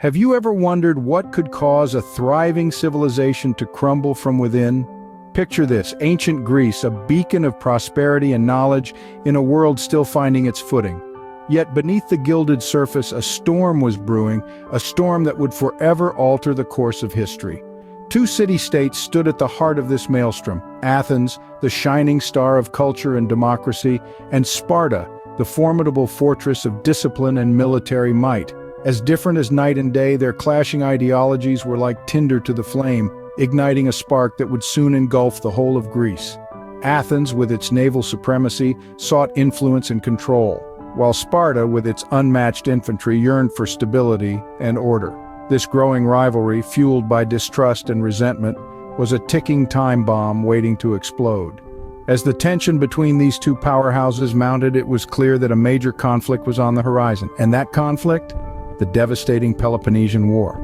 Have you ever wondered what could cause a thriving civilization to crumble from within? Picture this, ancient Greece, a beacon of prosperity and knowledge in a world still finding its footing. Yet beneath the gilded surface, a storm was brewing, a storm that would forever alter the course of history. Two city-states stood at the heart of this maelstrom: Athens, the shining star of culture and democracy, and Sparta, the formidable fortress of discipline and military might. As different as night and day, their clashing ideologies were like tinder to the flame, igniting a spark that would soon engulf the whole of Greece. Athens, with its naval supremacy, sought influence and control, while Sparta, with its unmatched infantry, yearned for stability and order. This growing rivalry, fueled by distrust and resentment, was a ticking time bomb waiting to explode. As the tension between these two powerhouses mounted, it was clear that a major conflict was on the horizon. And that conflict? The devastating Peloponnesian War.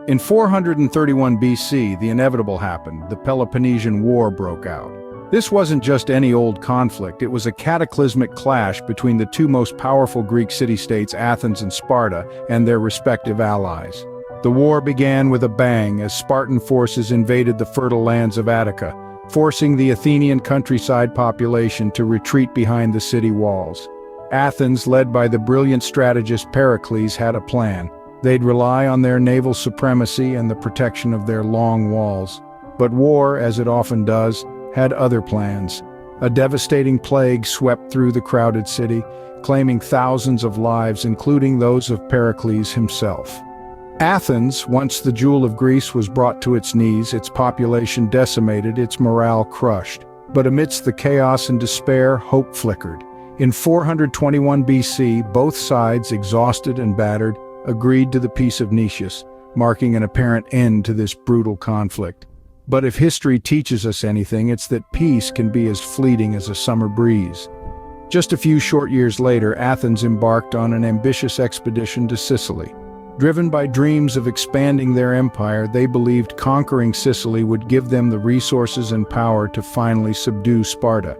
In 431 BC, the inevitable happened. The Peloponnesian War broke out. This wasn't just any old conflict, it was a cataclysmic clash between the two most powerful Greek city-states, Athens and Sparta, and their respective allies. The war began with a bang as Spartan forces invaded the fertile lands of Attica, forcing the Athenian countryside population to retreat behind the city walls. Athens, led by the brilliant strategist Pericles, had a plan. They'd rely on their naval supremacy and the protection of their long walls. But war, as it often does, had other plans. A devastating plague swept through the crowded city, claiming thousands of lives, including those of Pericles himself. Athens, once the jewel of Greece, was brought to its knees, its population decimated, its morale crushed. But amidst the chaos and despair, hope flickered. In 421 BC, both sides, exhausted and battered, agreed to the Peace of Nicias, marking an apparent end to this brutal conflict. But if history teaches us anything, it's that peace can be as fleeting as a summer breeze. Just a few short years later, Athens embarked on an ambitious expedition to Sicily. Driven by dreams of expanding their empire, they believed conquering Sicily would give them the resources and power to finally subdue Sparta.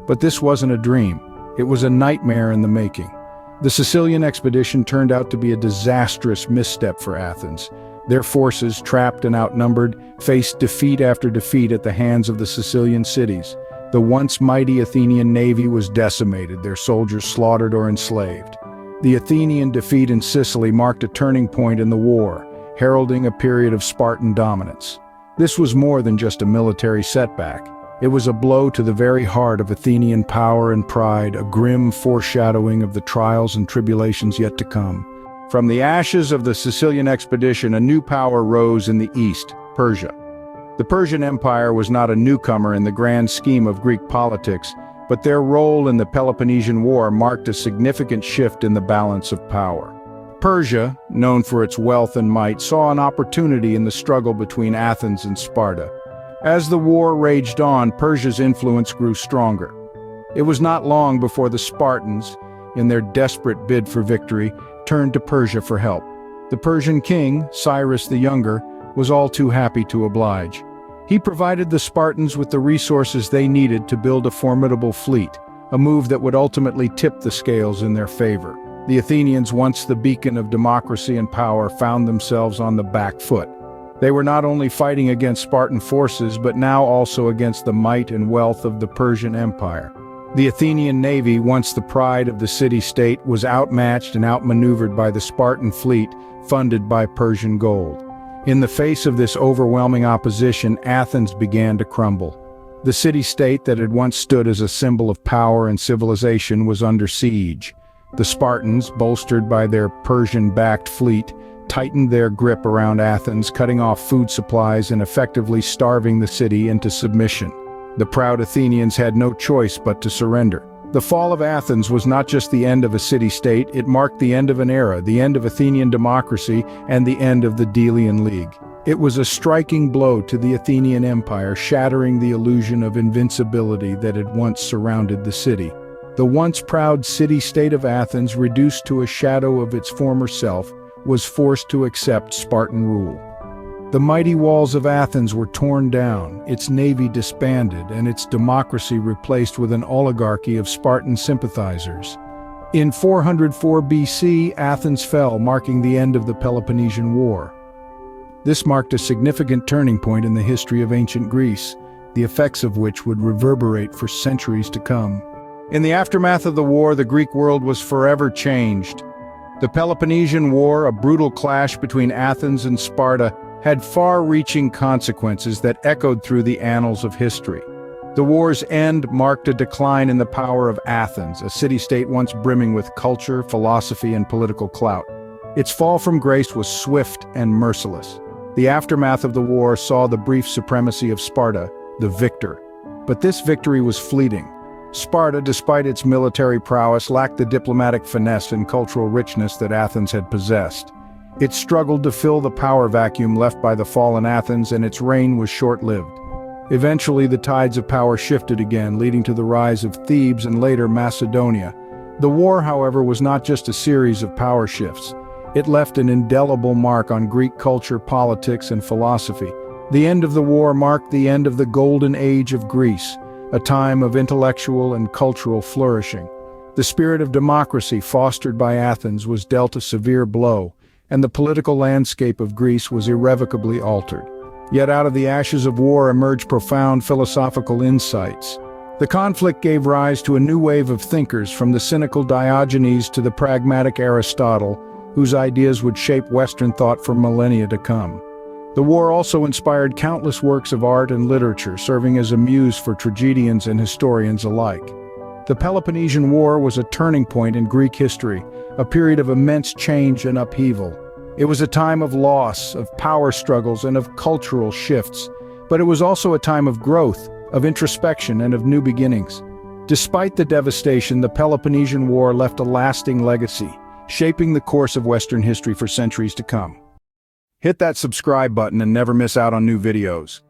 But this wasn't a dream. It was a nightmare in the making. The Sicilian expedition turned out to be a disastrous misstep for Athens. Their forces, trapped and outnumbered, faced defeat after defeat at the hands of the Sicilian cities. The once mighty Athenian navy was decimated, their soldiers slaughtered or enslaved. The Athenian defeat in Sicily marked a turning point in the war, heralding a period of Spartan dominance. This was more than just a military setback. It was a blow to the very heart of Athenian power and pride, a grim foreshadowing of the trials and tribulations yet to come. From the ashes of the Sicilian expedition, a new power rose in the east, Persia. The Persian Empire was not a newcomer in the grand scheme of Greek politics, but their role in the Peloponnesian War marked a significant shift in the balance of power. Persia, known for its wealth and might, saw an opportunity in the struggle between Athens and Sparta. As the war raged on, Persia's influence grew stronger. It was not long before the Spartans, in their desperate bid for victory, turned to Persia for help. The Persian king, Cyrus the Younger, was all too happy to oblige. He provided the Spartans with the resources they needed to build a formidable fleet, a move that would ultimately tip the scales in their favor. The Athenians, once the beacon of democracy and power, found themselves on the back foot. They were not only fighting against Spartan forces, but now also against the might and wealth of the Persian Empire. The Athenian navy, once the pride of the city-state, was outmatched and outmaneuvered by the Spartan fleet, funded by Persian gold. In the face of this overwhelming opposition, Athens began to crumble. The city-state that had once stood as a symbol of power and civilization was under siege. The Spartans, bolstered by their Persian-backed fleet, tightened their grip around Athens, cutting off food supplies and effectively starving the city into submission. The proud Athenians had no choice but to surrender. The fall of Athens was not just the end of a city-state, it marked the end of an era, the end of Athenian democracy, and the end of the Delian League. It was a striking blow to the Athenian Empire, shattering the illusion of invincibility that had once surrounded the city. The once proud city-state of Athens, reduced to a shadow of its former self, was forced to accept Spartan rule. The mighty walls of Athens were torn down, its navy disbanded, and its democracy replaced with an oligarchy of Spartan sympathizers. In 404 BC, Athens fell, marking the end of the Peloponnesian War. This marked a significant turning point in the history of ancient Greece, the effects of which would reverberate for centuries to come. In the aftermath of the war, the Greek world was forever changed. The Peloponnesian War, a brutal clash between Athens and Sparta, had far-reaching consequences that echoed through the annals of history. The war's end marked a decline in the power of Athens, a city-state once brimming with culture, philosophy, and political clout. Its fall from grace was swift and merciless. The aftermath of the war saw the brief supremacy of Sparta, the victor. But this victory was fleeting. Sparta, despite its military prowess, lacked the diplomatic finesse and cultural richness that Athens had possessed. It struggled to fill the power vacuum left by the fallen Athens, and its reign was short-lived. Eventually, the tides of power shifted again, leading to the rise of Thebes and later Macedonia. The war, however, was not just a series of power shifts. It left an indelible mark on Greek culture, politics, and philosophy. The end of the war marked the end of the golden age of Greece, a time of intellectual and cultural flourishing. The spirit of democracy fostered by Athens was dealt a severe blow, and the political landscape of Greece was irrevocably altered. Yet out of the ashes of war emerged profound philosophical insights. The conflict gave rise to a new wave of thinkers, from the cynical Diogenes to the pragmatic Aristotle, whose ideas would shape Western thought for millennia to come. The war also inspired countless works of art and literature, serving as a muse for tragedians and historians alike. The Peloponnesian War was a turning point in Greek history, a period of immense change and upheaval. It was a time of loss, of power struggles, and of cultural shifts, but it was also a time of growth, of introspection, and of new beginnings. Despite the devastation, the Peloponnesian War left a lasting legacy, shaping the course of Western history for centuries to come. Hit that subscribe button and never miss out on new videos.